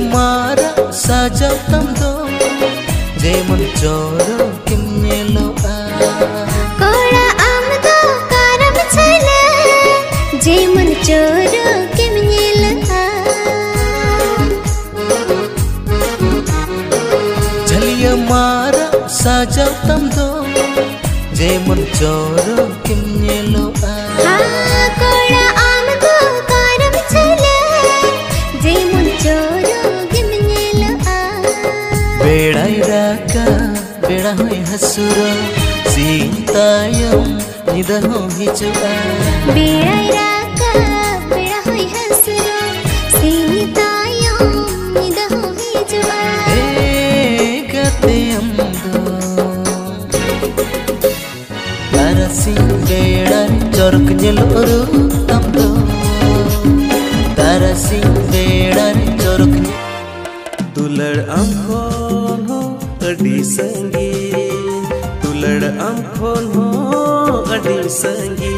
mara saja tamdo Jemun coro kim nyeloa Kola amdo karam chala Jemun coro kim nyeloa Jaliya mara saja tamdo Jemun coro kim nyeloa Kola amdo karam chala Jemun coro kim nyeloa Bedai raka beda hoi hasura Sintayam nida ho hijua Bedai raka beda hoi hasura Sintayam nida ho hijua Gate amdo Tarasing beda jorok nyeloru tamdo Tarasing beda jorok Tulad amkhon ho adi sangi Tulad amkhon ho adi sangi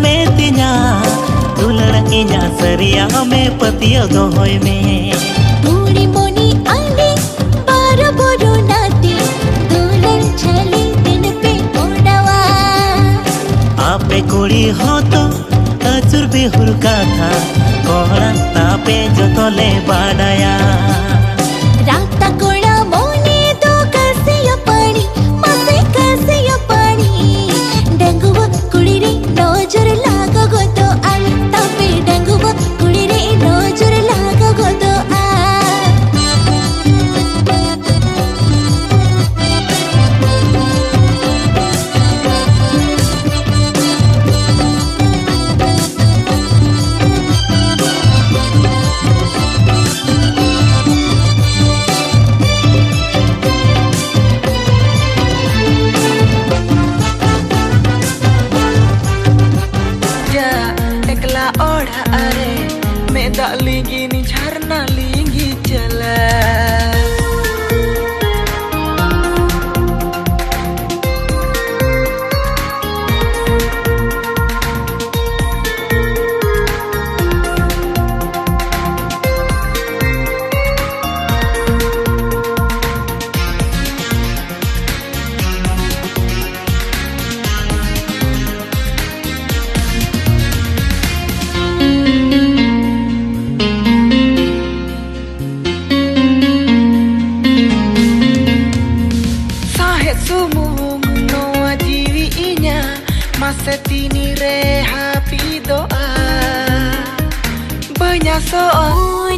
में तिना दुलड़ इना सरिया में पतियो दो होय में पूरी मोनी आंधी बारो बोरो नाती दुल्हन चली दिन पे ओढ़वा आपे कुड़ी हो तो अचुर बेहुर का था कोहरा तापे जो तोले बाड़ाया राता कोड़ा मोनी तो कैसे यो पानी मसे कैसे यो पानी डंगुवा कुड़ी रे नजर लागा गो तो आल तापे डंगुवा कुड़ी रे नजर लागा गो तो ओढ़ा अरे मैं डालेंगी नी झरना लेंगी चला Setini rehapi doa banyak soal